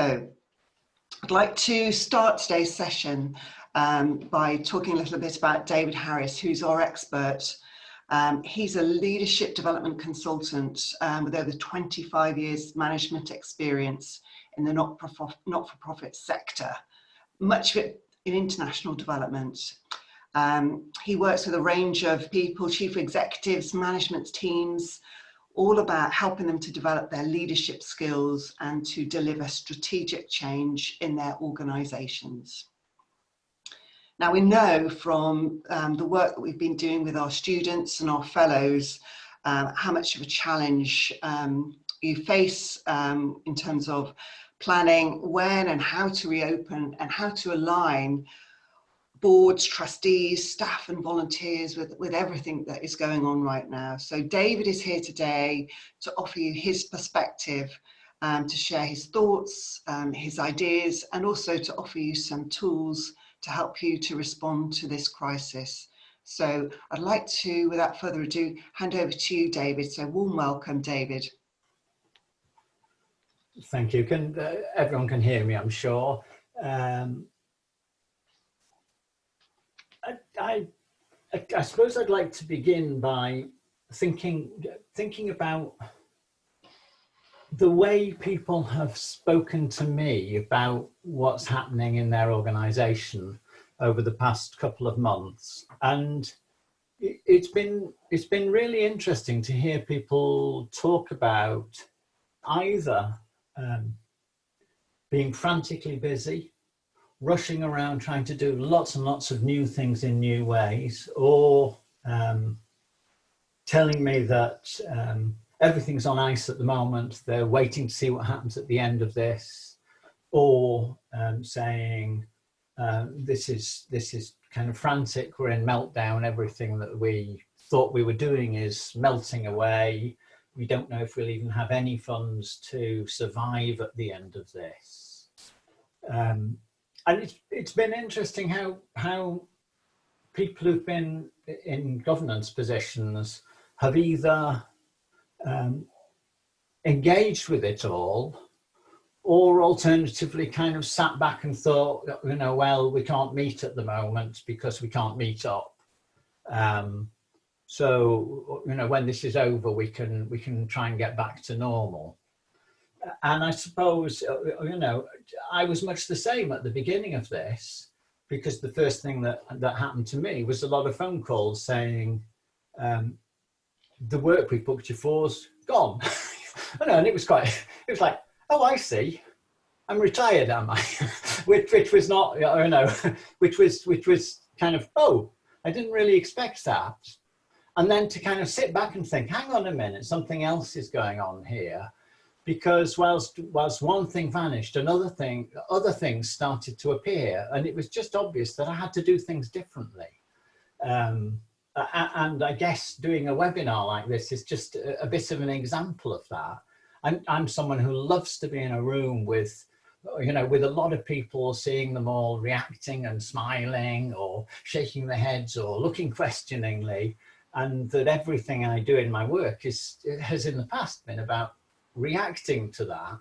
So I'd like to start today's session by talking a little bit about David Harris, who's our expert. He's a leadership development consultant with over 25 years management experience in the not-for-profit sector, much of it in international development. He works with a range of people, chief executives, management teams, all about helping them to develop their leadership skills and to deliver strategic change in their organisations. Now, we know from the work that we've been doing with our students and our fellows how much of a challenge you face in terms of planning when and how to reopen and how to align boards, trustees, staff and volunteers with everything that is going on right now. So David is here today to offer you his perspective, to share his thoughts, his ideas, and also to offer you some tools to help you to respond to this crisis. So I'd like to, without further ado, hand over to you, David. So warm welcome, David. Thank you. Everyone can hear me, I'm sure. I suppose I'd like to begin by thinking about the way people have spoken to me about what's happening in their organisation over the past couple of months, and it's been really interesting to hear people talk about either being frantically busy, rushing around trying to do lots and lots of new things in new ways, or telling me that everything's on ice at the moment, they're waiting to see what happens at the end of this, or saying this is kind of frantic, we're in meltdown, everything that we thought we were doing is melting away, we don't know if we'll even have any funds to survive at the end of this. And it's been interesting how people who've been in governance positions have either engaged with it all, or alternatively kind of sat back and thought, you know, well, we can't meet at the moment because we can't meet up. So, you know, when this is over, we can try and get back to normal. And I suppose, you know, I was much the same at the beginning of this, because the first thing that happened to me was a lot of phone calls saying, the work we booked you for's gone. And it was like, oh, I see, I'm retired, am I? which was not, you know, which was kind of, oh, I didn't really expect that. And then to kind of sit back and think, hang on a minute, something else is going on here. Because whilst one thing vanished, other things started to appear, and it was just obvious that I had to do things differently. And I guess doing a webinar like this is just a bit of an example of that. I'm someone who loves to be in a room with, you know, with a lot of people, seeing them all reacting and smiling or shaking their heads or looking questioningly, and that everything I do in my work has in the past been about reacting to that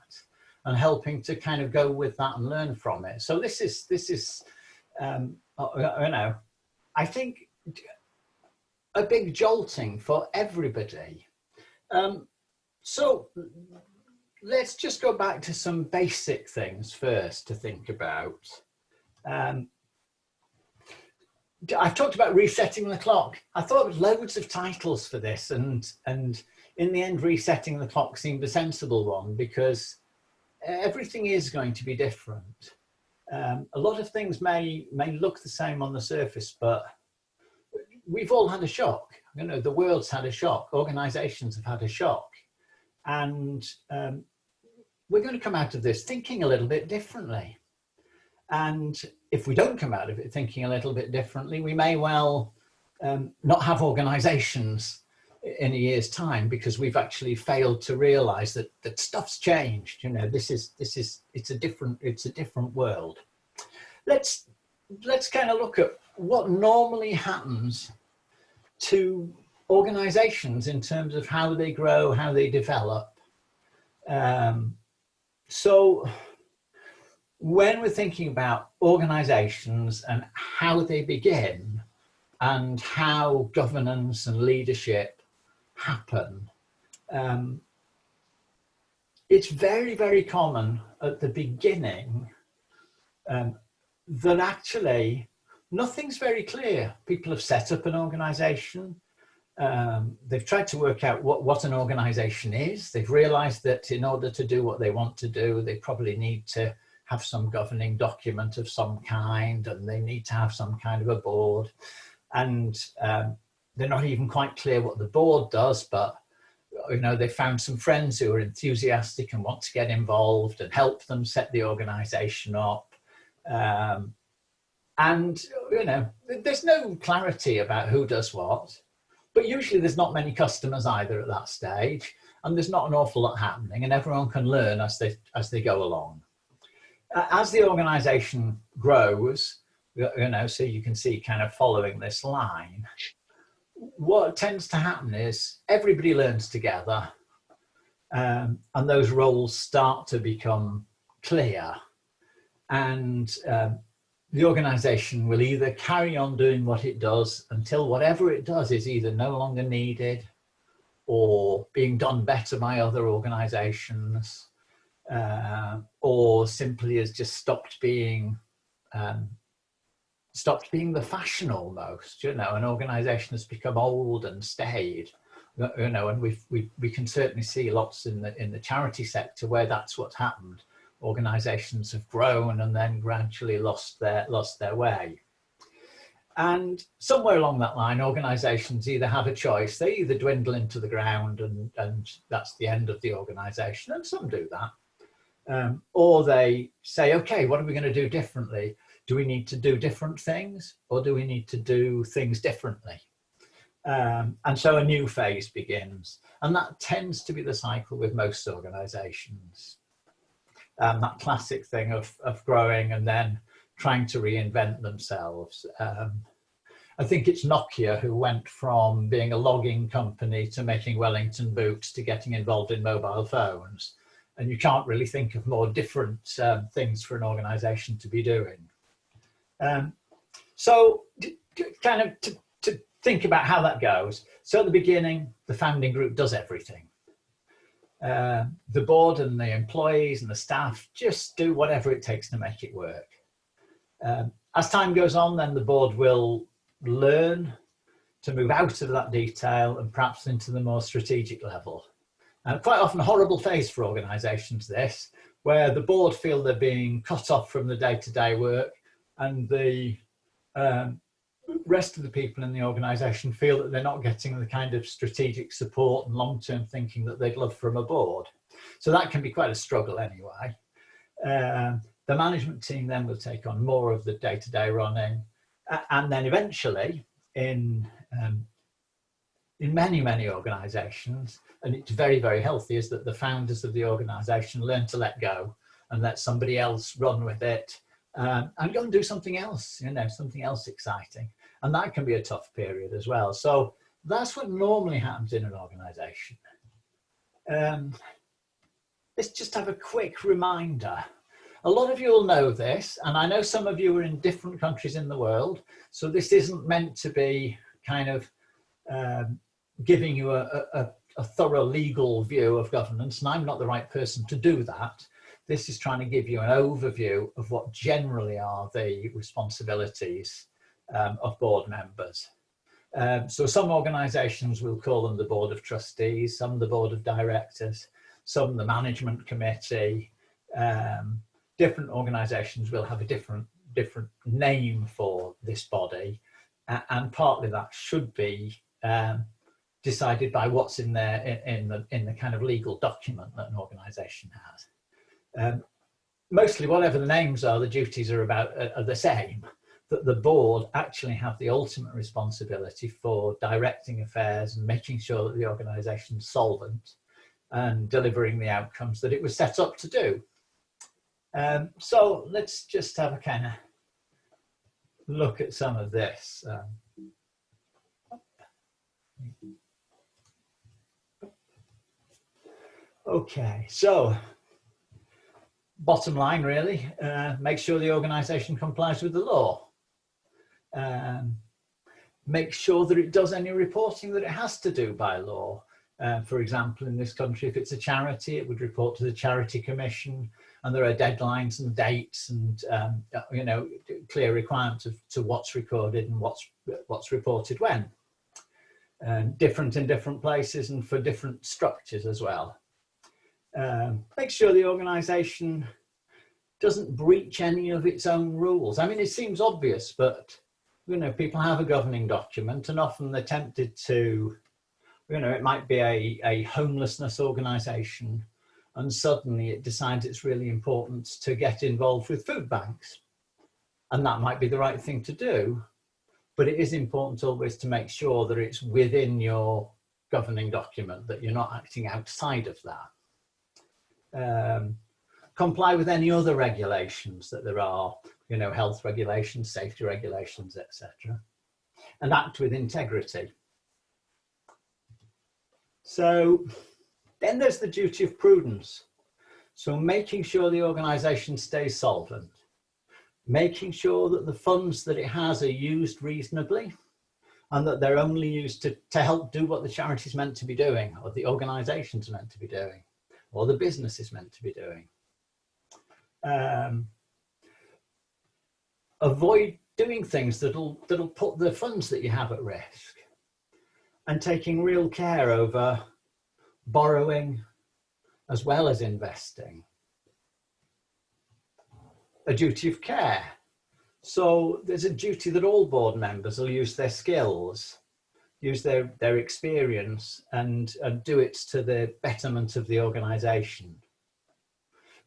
and helping to kind of go with that and learn from it. So this is you know, I think a big jolting for everybody. So let's just go back to some basic things first to think about. I've talked about resetting the clock. I thought of loads of titles for this, and in the end, resetting the clock seemed a sensible one, because everything is going to be different. A lot of things may look the same on the surface, but we've all had a shock. You know, the world's had a shock. Organisations have had a shock, and we're going to come out of this thinking a little bit differently. And if we don't come out of it thinking a little bit differently, we may well not have organisations in a year's time, because we've actually failed to realise that stuff's changed. You know, it's a different world. Let's kind of look at what normally happens to organisations in terms of how they grow, how they develop. So when we're thinking about organizations and how they begin and how governance and leadership happen, it's very, very common at the beginning that actually nothing's very clear. People have set up an organization. They've tried to work out what an organization is. They've realized that in order to do what they want to do, they probably need to have some governing document of some kind, and they need to have some kind of a board. And they're not even quite clear what the board does, but they found some friends who are enthusiastic and want to get involved and help them set the organization up. And there's no clarity about who does what. But usually there's not many customers either at that stage, and there's not an awful lot happening, and everyone can learn as they go along. As the organization grows, so you can see kind of following this line, what tends to happen is everybody learns together, and those roles start to become clear, and the organization will either carry on doing what it does until whatever it does is either no longer needed or being done better by other organizations, or simply has just stopped being the fashion almost. An organization has become old and staid, and we can certainly see lots in the charity sector where that's what's happened. Organizations have grown and then gradually lost their way. And somewhere along that line, organizations either have a choice. They either dwindle into the ground and that's the end of the organization, and some do that. Or they say, okay, what are we going to do differently? Do we need to do different things, or do we need to do things differently? And so a new phase begins. And that tends to be the cycle with most organizations. That classic thing of growing and then trying to reinvent themselves. I think it's Nokia who went from being a logging company to making Wellington boots to getting involved in mobile phones. And you can't really think of more different things for an organization to be doing. So kind of to think about how that goes. So at the beginning, the founding group does everything. The board and the employees and the staff just do whatever it takes to make it work. As time goes on, then the board will learn to move out of that detail and perhaps into the more strategic level. Quite often a horrible phase for organizations, this, where the board feel they're being cut off from the day-to-day work, and the rest of the people in the organization feel that they're not getting the kind of strategic support and long-term thinking that they'd love from a board. So that can be quite a struggle anyway. The management team then will take on more of the day-to-day running, and then eventually in many organizations, and it's very, very healthy, is that the founders of the organization learn to let go and let somebody else run with it, and go and do something else, something else exciting. And that can be a tough period as well. So that's what normally happens in an organization. Let's just have a quick reminder. A lot of you will know this, and I know some of you are in different countries in the world, so this isn't meant to be kind of giving you a thorough legal view of governance, and I'm not the right person to do that. This is trying to give you an overview of what generally are the responsibilities of board members. So some organizations will call them the board of trustees, some the board of directors, some the management committee. Different organizations will have a different name for this body, and partly that should be decided by what's in there in the kind of legal document that an organization has. Mostly whatever the names are, the duties are the same, that the board actually have the ultimate responsibility for directing affairs and making sure that the organization is solvent and delivering the outcomes that it was set up to do. So let's just have a kind of look at some of this. Okay, so Bottom line, really, make sure the organisation complies with the law. Make sure that it does any reporting that it has to do by law. For example, in this country, if it's a charity, it would report to the Charity Commission, and there are deadlines and dates and clear requirements to what's recorded and what's reported when. Different in different places and for different structures as well. Make sure the organisation doesn't breach any of its own rules. I mean, it seems obvious, but people have a governing document, and often they're tempted to, it might be a homelessness organisation, and suddenly it decides it's really important to get involved with food banks. And that might be the right thing to do, but it is important always to make sure that it's within your governing document, that you're not acting outside of that. Comply with any other regulations that there are, health regulations, safety regulations, etc. And act with integrity. So then there's the duty of prudence. So making sure the organisation stays solvent, making sure that the funds that it has are used reasonably, and that they're only used to help do what the charity is meant to be doing, or the organisation is meant to be doing, or the business is meant to be doing. Avoid doing things that'll put the funds that you have at risk, and taking real care over borrowing as well as investing. A duty of care. So there's a duty that all board members will use their skills, use their experience, and do it to the betterment of the organisation.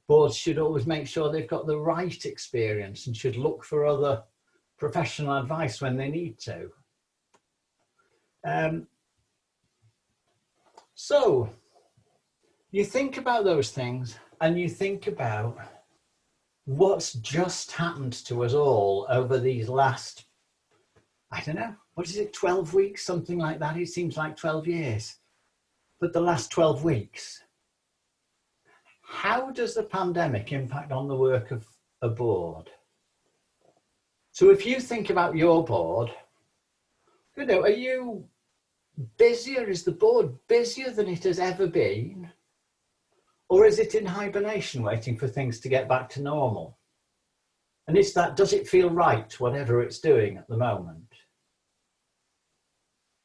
Boards should always make sure they've got the right experience and should look for other professional advice when they need to. So you think about those things, and you think about what's just happened to us all over these last, I don't know, what is it, 12 weeks, something like that? It seems like 12 years, but the last 12 weeks. How does the pandemic impact on the work of a board? So if you think about your board, are you busier? Is the board busier than it has ever been? Or is it in hibernation, waiting for things to get back to normal? And it's that, does it feel right, whatever it's doing at the moment?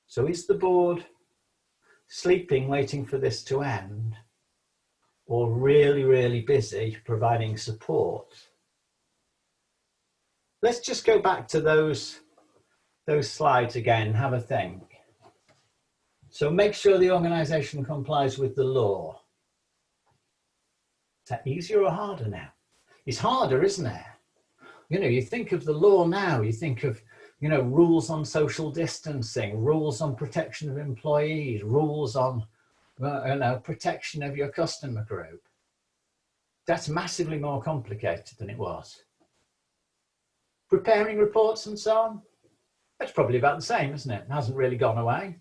So is the board sleeping, waiting for this to end? Or really, really busy providing support? Let's just go back to those slides again, have a think. So make sure the organisation complies with the law. Is that easier or harder now? It's harder, isn't it? You think of the law now, you think of, rules on social distancing, rules on protection of employees, rules on, protection of your customer group. That's massively more complicated than it was. Preparing reports and so on, that's probably about the same, isn't it? It hasn't really gone away,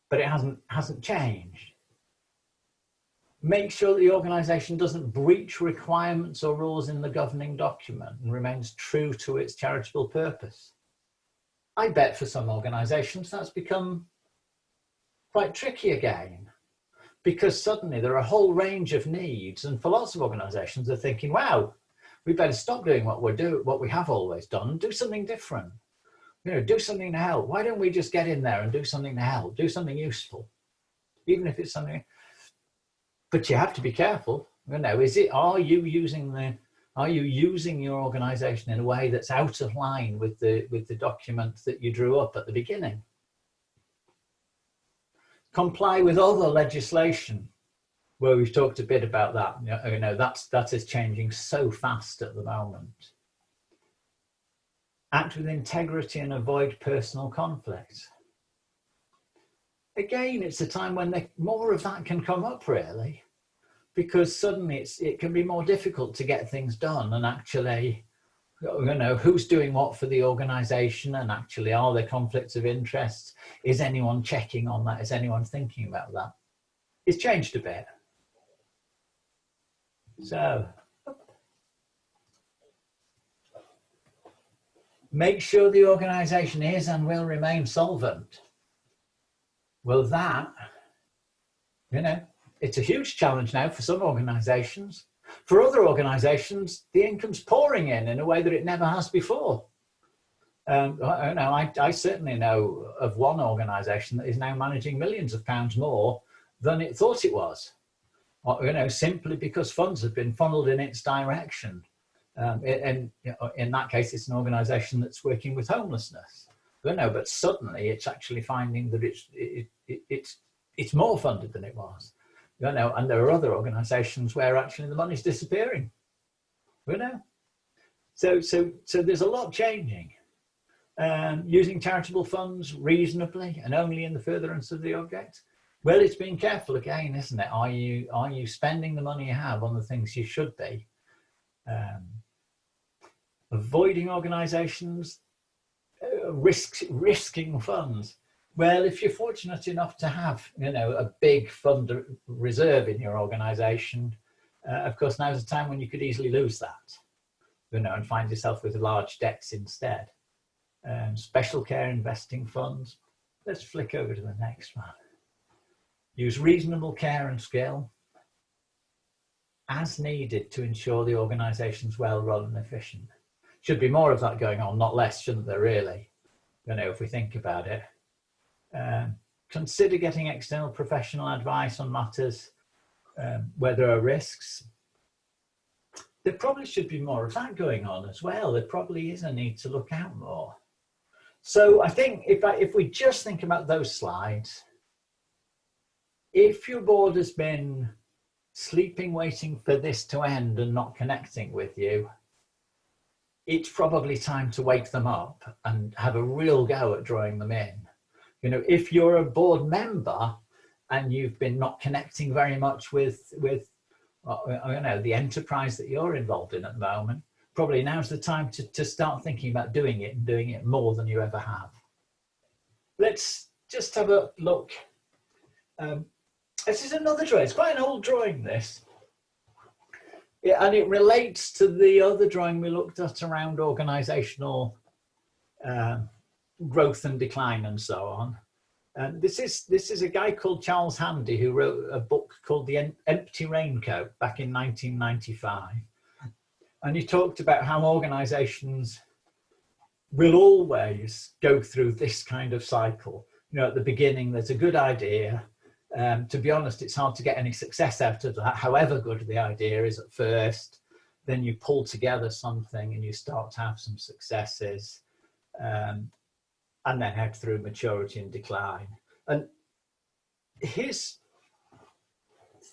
but it hasn't changed. Make sure the organisation doesn't breach requirements or rules in the governing document and remains true to its charitable purpose. I bet for some organisations that's become quite tricky again, because suddenly there are a whole range of needs, and for lots of organisations they're thinking, wow, we better stop doing what we have always done and do something different. Do something to help. Why don't we just get in there and do something to help, do something useful, even if it's something. But you have to be careful. Are you using your organisation in a way that's out of line with the document that you drew up at the beginning? Comply with other legislation, where we've talked a bit about that. That is changing so fast at the moment. Act with integrity and avoid personal conflict. Again, it's a time when more of that can come up, really, because suddenly it can be more difficult to get things done, and actually, who's doing what for the organisation, and actually, are there conflicts of interest? Is anyone checking on that? Is anyone thinking about that? It's changed a bit. So make sure the organisation is and will remain solvent. Well, that, you know, it's a huge challenge now for some organisations. For other organisations, the income's pouring in a way that it never has before. I certainly know of one organisation that is now managing millions of pounds more than it thought it was, simply because funds have been funneled in its direction. And in that case, it's an organisation that's working with homelessness. But suddenly it's actually finding that it's more funded than it was. And there are other organisations where actually the money's disappearing. So there's a lot changing. Using charitable funds reasonably and only in the furtherance of the object. Well, it's being careful again, isn't it? Are you spending the money you have on the things you should be? Avoiding organisations, risking funds. Well, if you're fortunate enough to have, a big fund reserve in your organisation, of course, now's the time when you could easily lose that, and find yourself with large debts instead. Special care investing funds. Let's flick over to the next one. Use reasonable care and skill as needed to ensure the organisation's well run and efficient. Should be more of that going on, not less, shouldn't there, really? If we think about it. Consider getting external professional advice on matters where there are risks. There probably should be more of that going on as well. There probably is a need to look out more. So I think if we just think about those slides, if your board has been sleeping, waiting for this to end and not connecting with you, it's probably time to wake them up and have a real go at drawing them in. If you're a board member and you've been not connecting very much with the enterprise that you're involved in at the moment, probably now's the time to start thinking about doing it and doing it more than you ever have. Let's just have a look. This is another drawing. It's quite an old drawing, this. Yeah, and it relates to the other drawing we looked at around organisational growth and decline and so on. This is a guy called Charles Hamdi who wrote a book called The Empty Raincoat back in 1995. And he talked about how organisations will always go through this kind of cycle. At the beginning, there's a good idea. To be honest, it's hard to get any success out of that, however good the idea is at first. Then you pull together something and you start to have some successes, and then head through maturity and decline. And his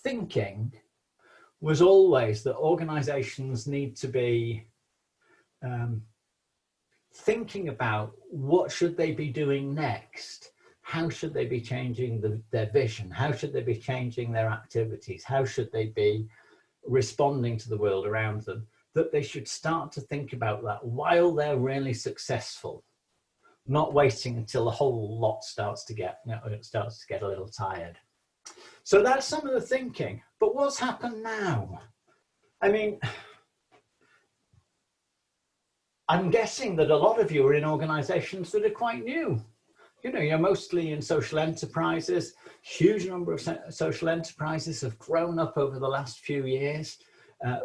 thinking was always that organisations need to be thinking about what should they be doing next. How should they be changing their vision? How should they be changing their activities? How should they be responding to the world around them? That they should start to think about that while they're really successful, not waiting until the whole lot starts to get a little tired. So that's some of the thinking. But what's happened now? I mean, I'm guessing that a lot of you are in organisations that are quite new. You're mostly in social enterprises. Huge number of social enterprises have grown up over the last few years,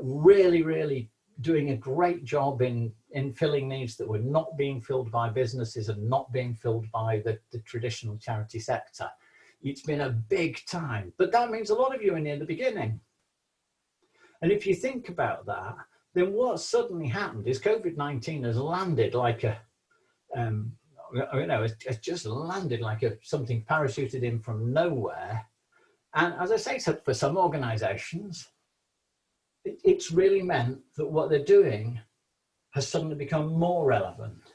really doing a great job in filling needs that were not being filled by businesses and not being filled by the traditional charity sector. It's been a big time, but that means a lot of you are near the beginning. And if you think about that, then what suddenly happened is COVID-19 has landed like a, it's just landed like something parachuted in from nowhere. And as I say, so for some organisations, it's really meant that what they're doing has suddenly become more relevant.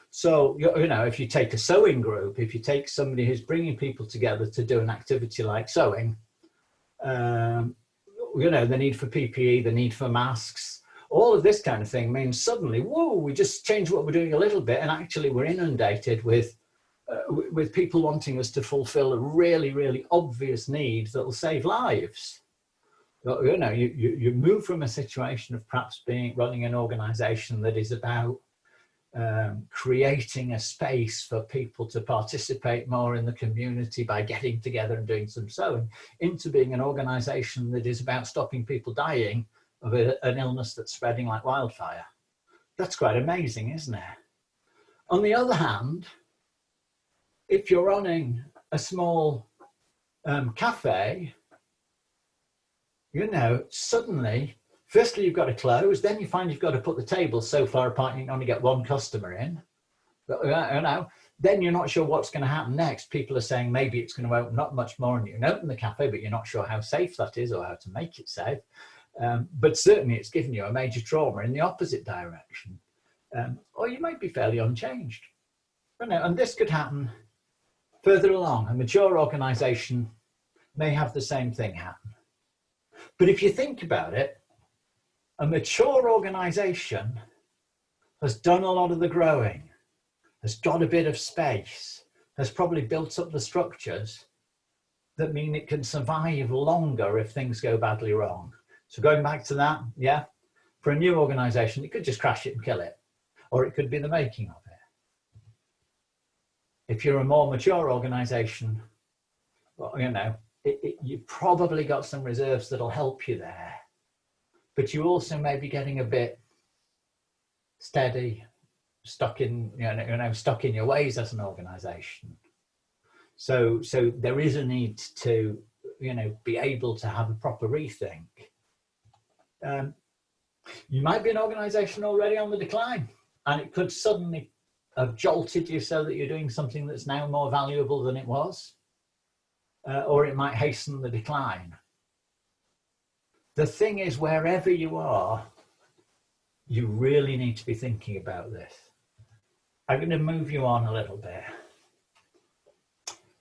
So, if you take a sewing group, if you take somebody who's bringing people together to do an activity like sewing, the need for PPE, the need for masks, all of this kind of thing means suddenly, whoa, we just changed what we're doing a little bit, and actually we're inundated with people wanting us to fulfill a really obvious need that will save lives. You know, you move from a situation of perhaps running an organization that is about creating a space for people to participate more in the community by getting together and doing some sewing, into being an organization that is about stopping people dying of an illness that's spreading like wildfire. That's quite amazing, isn't it? On the other hand, if you're running a small cafe, you know, suddenly, firstly, you've got to close, then you find you've got to put the tables so far apart you can only get one customer in. But, you know, then you're not sure what's going to happen next. People are saying maybe it's going to open up much more and you can open the cafe, but you're not sure how safe that is or how to make it safe. But certainly it's given you a major trauma in the opposite direction. Or you might be fairly unchanged. You know, and this could happen further along. A mature organization may have the same thing happen. But if you think about it, a mature organization has done a lot of the growing, has got a bit of space, has probably built up the structures that mean it can survive longer if things go badly wrong. So going back to that, yeah, for a new organization, it could just crash it and kill it, or it could be the making of it. If you're a more mature organization, well, you know, you've probably got some reserves that'll help you there, but you also may be getting a bit steady, stuck in, stuck in your ways as an organization. So there is a need to, be able to have a proper rethink. You might be an organization already on the decline, and it could suddenly have jolted you so that you're doing something that's now more valuable than it was, or it might hasten the decline. The thing is, wherever you are, you really need to be thinking about this. I'm going to move you on a little bit.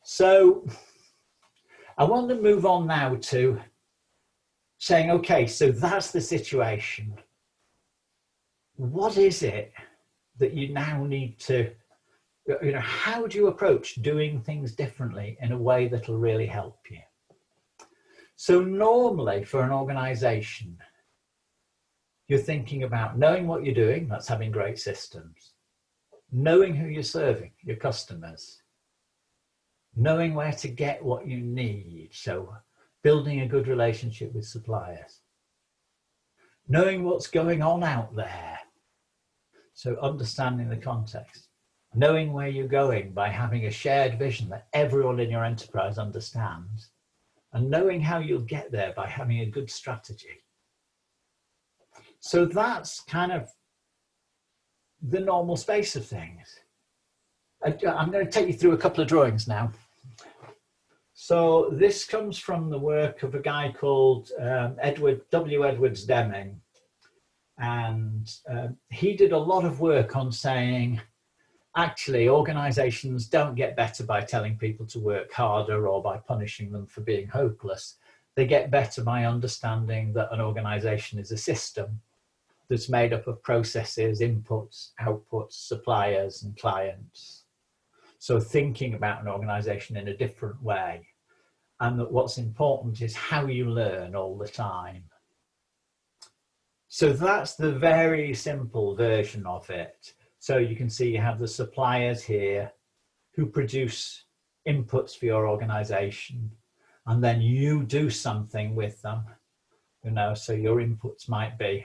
So I want to move on now to saying, okay, so that's the situation. What is it that you now need to, how do you approach doing things differently in a way that'll really help you? So normally for an organization, you're thinking about knowing what you're doing, that's having great systems, knowing who you're serving, your customers, knowing where to get what you need, so building a good relationship with suppliers, knowing what's going on out there, so understanding the context, knowing where you're going by having a shared vision that everyone in your enterprise understands, and knowing how you'll get there by having a good strategy. So that's kind of the normal space of things. I'm going to take you through a couple of drawings now. So this comes from the work of a guy called W. Edwards Deming. And he did a lot of work on saying, actually, organizations don't get better by telling people to work harder or by punishing them for being hopeless. They get better by understanding that an organization is a system that's made up of processes, inputs, outputs, suppliers, and clients. So thinking about an organization in a different way. And that what's important is how you learn all the time. So that's the very simple version of it. So you can see you have the suppliers here who produce inputs for your organization, and then you do something with them. So your inputs might be,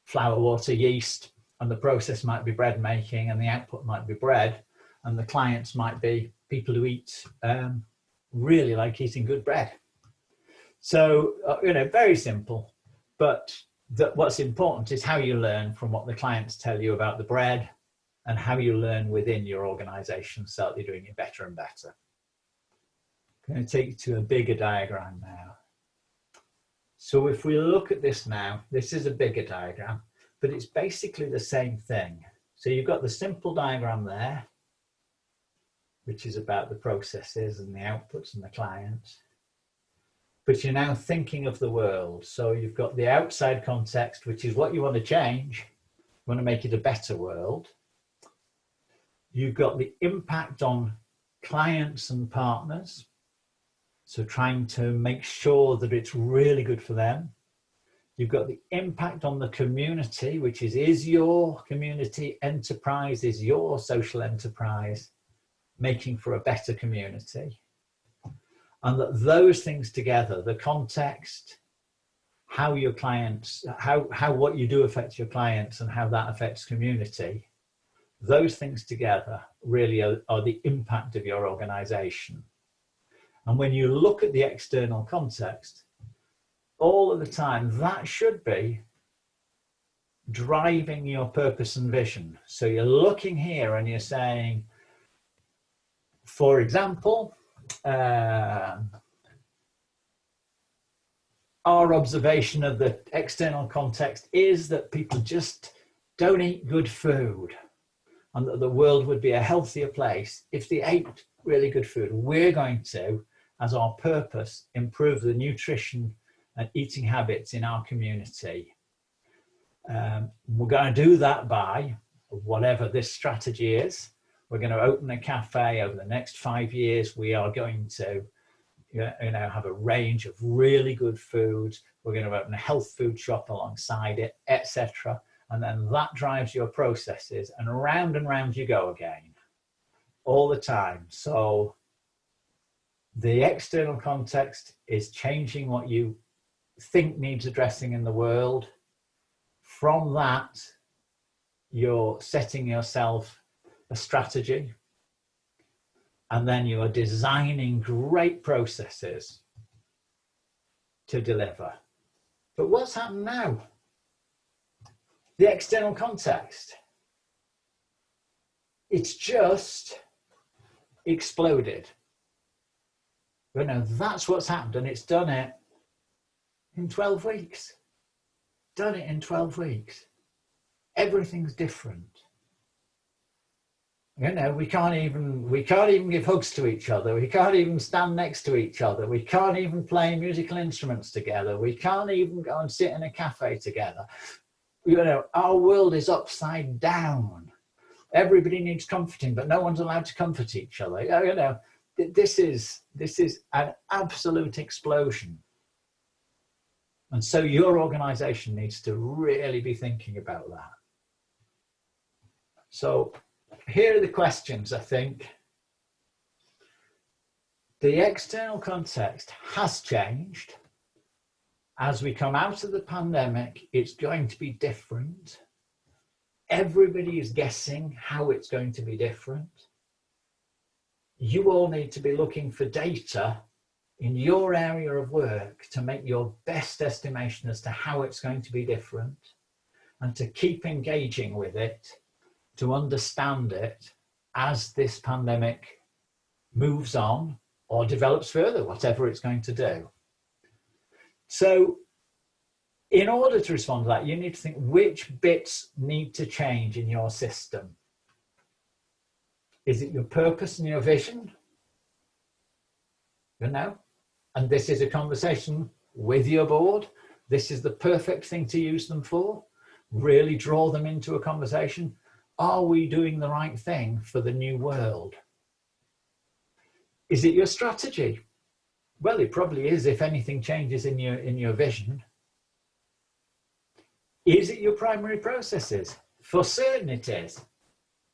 flour, water, yeast, and the process might be bread making, and the output might be bread, and the clients might be people who eat, really like eating good bread. So, very simple, but what's important is how you learn from what the clients tell you about the bread and how you learn within your organization so that you're doing it better and better. I'm going to take you to a bigger diagram now. So if we look at this now, this is a bigger diagram, but it's basically the same thing. So you've got the simple diagram there, which is about the processes and the outputs and the clients. But you're now thinking of the world. So you've got the outside context, which is what you want to change. You want to make it a better world. You've got the impact on clients and partners. So trying to make sure that it's really good for them. You've got the impact on the community, which is your community enterprise, is your social enterprise making for a better community? And that those things together, the context, how your clients, how what you do affects your clients and how that affects community, those things together really are the impact of your organization. And when you look at the external context, all of the time, that should be driving your purpose and vision. So you're looking here and you're saying, for example, our observation of the external context is that people just don't eat good food, and that the world would be a healthier place if they ate really good food. We're going to, as our purpose, improve the nutrition and eating habits in our community. We're going to do that by whatever this strategy is. We're going to open a cafe over the next 5 years. We are going to have a range of really good foods. We're going to open a health food shop alongside it, etc. And then that drives your processes, and round you go again all the time. So the external context is changing what you think needs addressing in the world. From that, you're setting yourself a strategy, and then you are designing great processes to deliver. But what's happened now? The external context, it's just exploded. That's what's happened, and it's done it in 12 weeks. Done it in 12 weeks. Everything's different. We can't even give hugs to each other. We can't even stand next to each other. We can't even play musical instruments together. We can't even go and sit in a cafe together. Our world is upside down. Everybody needs comforting, but no one's allowed to comfort each other. This is an absolute explosion. And so your organization needs to really be thinking about that. So here are the questions, I think. The external context has changed. As we come out of the pandemic, it's going to be different. Everybody is guessing how it's going to be different. You all need to be looking for data in your area of work to make your best estimation as to how it's going to be different, and to keep engaging with it, to understand it as this pandemic moves on or develops further, whatever it's going to do. So in order to respond to that, you need to think which bits need to change in your system. Is it your purpose and your vision? And this is a conversation with your board. This is the perfect thing to use them for. Really draw them into a conversation. Are we doing the right thing for the new world? Is it your strategy? Well, it probably is if anything changes in your vision. Is it your primary processes? For certain it is.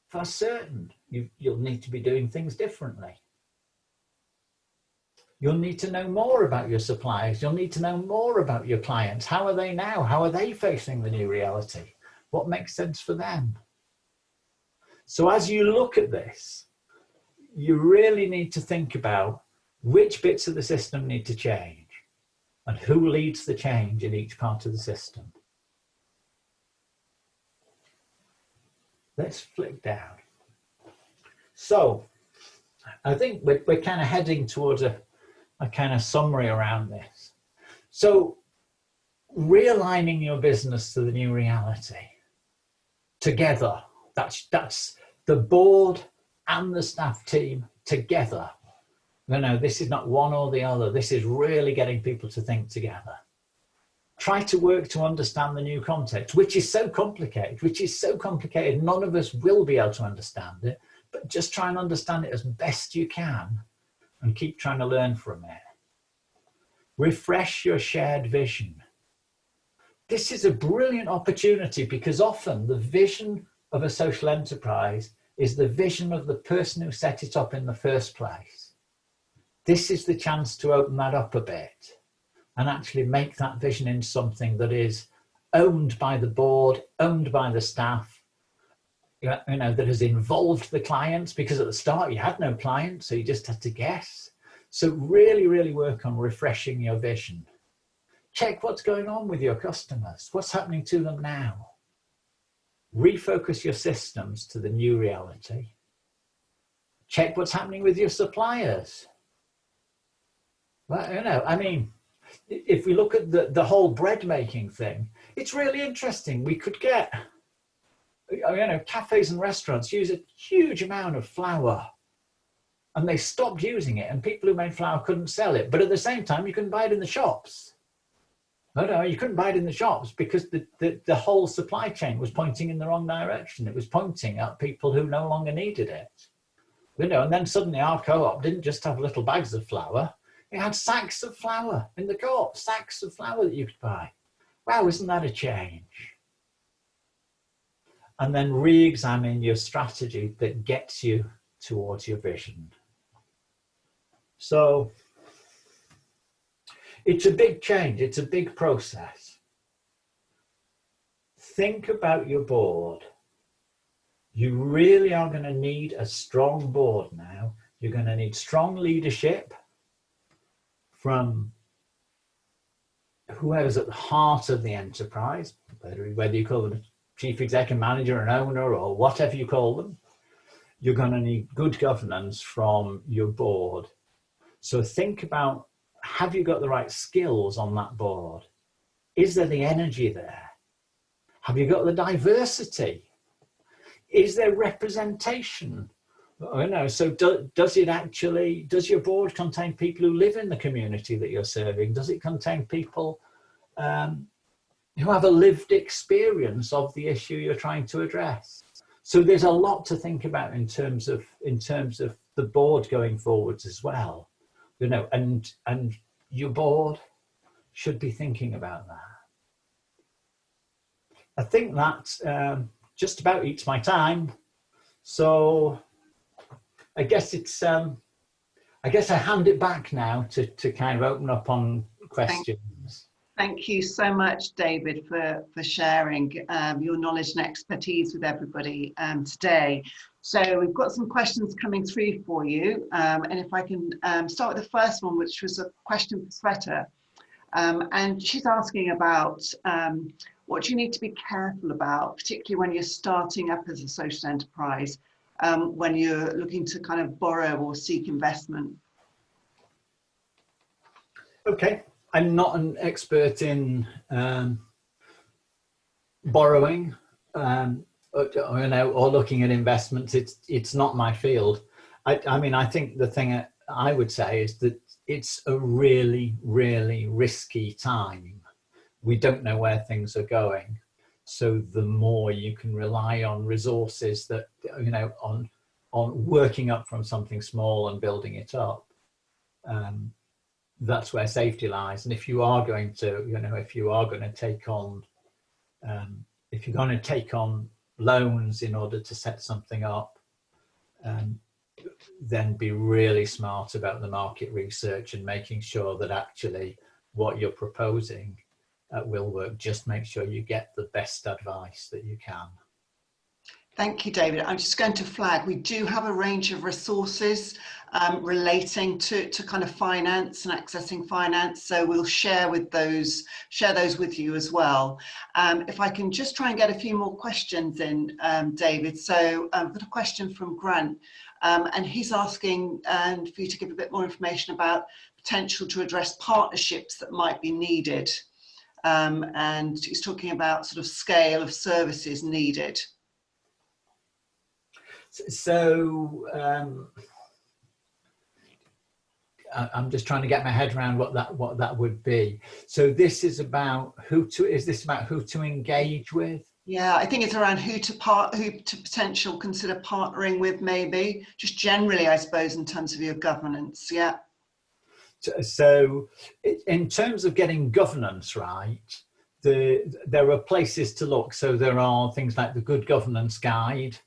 For certain, you'll need to be doing things differently. You'll need to know more about your suppliers. You'll need to know more about your clients. How are they now? How are they facing the new reality? What makes sense for them? So as you look at this, you really need to think about which bits of the system need to change and who leads the change in each part of the system. Let's flick down. So I think we're kind of heading towards a kind of summary around this. So realigning your business to the new reality together, that's the board and the staff team together. This is not one or the other. This is really getting people to think together. Try to work to understand the new context, which is so complicated, none of us will be able to understand it, but just try and understand it as best you can and keep trying to learn from it. refresh your shared vision. This is a brilliant opportunity because often the vision of a social enterprise is the vision of the person who set it up in the first place. This is the chance to open that up a bit and actually make that vision into something that is owned by the board, owned by the staff, that has involved the clients, because at the start you had no clients, so you just had to guess. So really, really work on refreshing your vision. Check what's going on with your customers. What's happening to them now? Refocus your systems to the new reality. Check what's happening with your suppliers. Well, I mean, if we look at the whole bread making thing, it's really interesting. We could get, cafes and restaurants use a huge amount of flour, and they stopped using it, and people who made flour couldn't sell it. But at the same time, you couldn't buy it in the shops. No, you couldn't buy it in the shops because the whole supply chain was pointing in the wrong direction. It was pointing at people who no longer needed it. And then suddenly our co-op didn't just have little bags of flour. It had sacks of flour in the co-op, sacks of flour that you could buy. Wow, isn't that a change? And then re-examine your strategy that gets you towards your vision. So it's a big change. It's a big process. Think about your board. You really are going to need a strong board now. You're going to need strong leadership from whoever's at the heart of the enterprise, whether you call them a chief executive manager, an owner, or whatever you call them. You're going to need good governance from your board. So think about, have you got the right skills on that board? Is there the energy there? Have you got the diversity? Is there representation? So does your board contain people who live in the community that you're serving? Does it contain people who have a lived experience of the issue you're trying to address? So there's a lot to think about in terms of the board going forwards as well. And your board should be thinking about that. I think that just about eats my time. So I guess I hand it back now to kind of open up on questions. Thank you so much, David, for sharing your knowledge and expertise with everybody today. So we've got some questions coming through for you. And if I can start with the first one, which was a question for Sveta. And she's asking about what do you need to be careful about, particularly when you're starting up as a social enterprise, when you're looking to kind of borrow or seek investment? Okay. I'm not an expert in borrowing or looking at investments. It's not my field. I mean, I think the thing I would say is that it's a really, really risky time. We don't know where things are going. So the more you can rely on resources that, on working up from something small and building it up, that's where safety lies. And if you are going to take on loans in order to set something up, then be really smart about the market research and making sure that actually what you're proposing will work. Just make sure you get the best advice that you can. Thank you, David. I'm just going to flag, we do have a range of resources relating to kind of finance and accessing finance. So we'll share those with you as well. If I can just try and get a few more questions in, David. So I've got a question from Grant, and he's asking for you to give a bit more information about potential to address partnerships that might be needed. And he's talking about sort of scale of services needed. So I'm just trying to get my head around what that would be. So this is about who to engage with? Yeah, I think it's around who to potential consider partnering with, maybe just generally, I suppose, in terms of your governance. Yeah. So in terms of getting governance right, there are places to look. So there are things like the Good Governance Guide,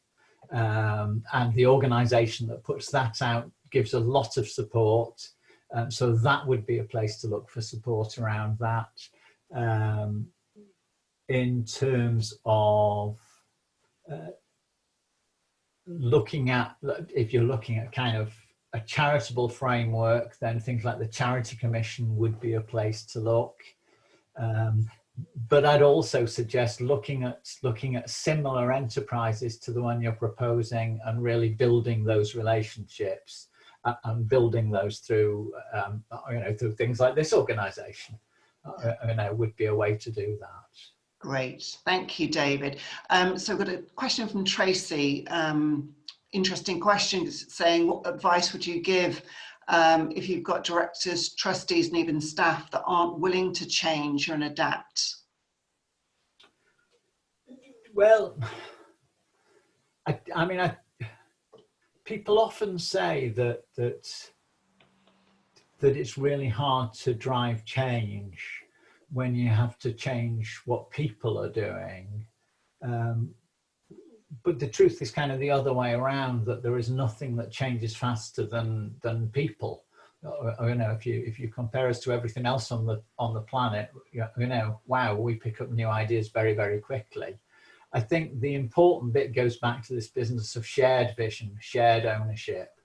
and the organisation that puts that out gives a lot of support. So that would be a place to look for support around that. In terms of looking at, if you're looking at kind of a charitable framework, then things like the Charity Commission would be a place to look. But I'd also suggest looking at similar enterprises to the one you're proposing and really building those relationships and building those through, through things like this organisation. Would be a way to do that. Great, thank you, David. So I've got a question from Tracy. Interesting question, saying, what advice would you give if you've got directors, trustees, and even staff that aren't willing to change and adapt? Well, people often say that it's really hard to drive change when you have to change what people are doing. But the truth is kind of the other way around, that there is nothing that changes faster than people. If you compare us to everything else on the planet, wow, we pick up new ideas very, very quickly. I think the important bit goes back to this business of shared vision, shared ownership,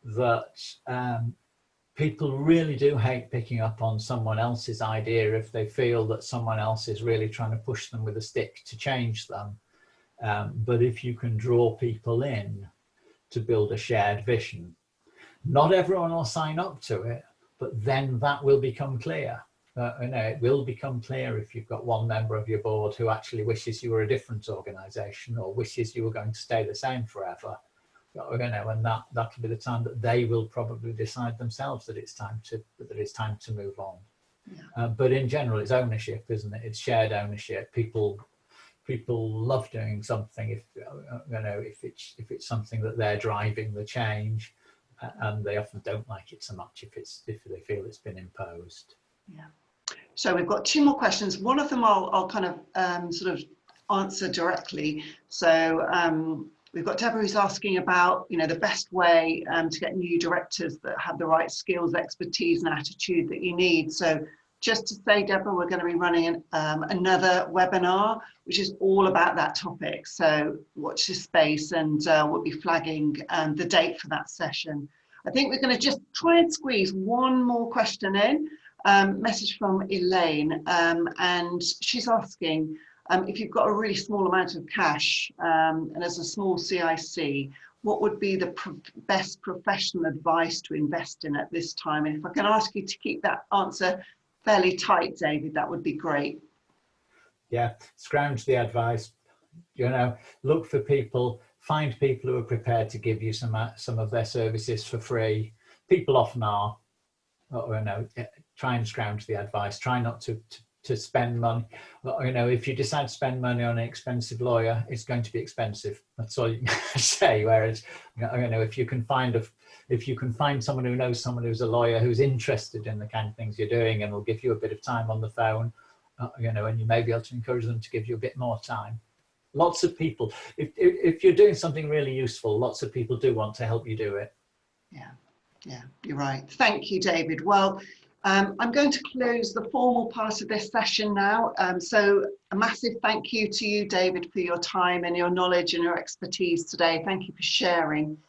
that people really do hate picking up on someone else's idea if they feel that someone else is really trying to push them with a stick to change them. But if you can draw people in to build a shared vision, not everyone will sign up to it, but then that will become clear. It will become clear if you've got one member of your board who actually wishes you were a different organisation or wishes you were going to stay the same forever. And that'll be the time that they will probably decide themselves that it's time to move on. Yeah. But in general, it's ownership, isn't it? It's shared ownership. People love doing something if it's something that they're driving the change, and they often don't like it so much if they feel it's been imposed. Yeah. So we've got two more questions. One of them I'll kind of sort of answer directly. So we've got Deborah who's asking about the best way to get new directors that have the right skills, expertise, and attitude that you need. So just to say, Deborah, we're going to be running another webinar, which is all about that topic. So watch this space, and we'll be flagging the date for that session. I think we're going to just try and squeeze one more question in. Message from Elaine, and she's asking if you've got a really small amount of cash and as a small CIC, what would be the best professional advice to invest in at this time? And if I can ask you to keep that answer fairly tight, David, that would be great. Yeah, scrounge the advice, look for people, find people who are prepared to give you some of their services for free. People often are. Try and scrounge the advice. Try not to spend money. If you decide to spend money on an expensive lawyer, it's going to be expensive. That's all you can say. Whereas, if you can find someone who knows someone who's a lawyer who's interested in the kind of things you're doing and will give you a bit of time on the phone, and you may be able to encourage them to give you a bit more time. Lots of people, if you're doing something really useful, lots of people do want to help you do it. Yeah, you're right. Thank you, David. Well, I'm going to close the formal part of this session now. So a massive thank you to you, David, for your time and your knowledge and your expertise today. Thank you for sharing.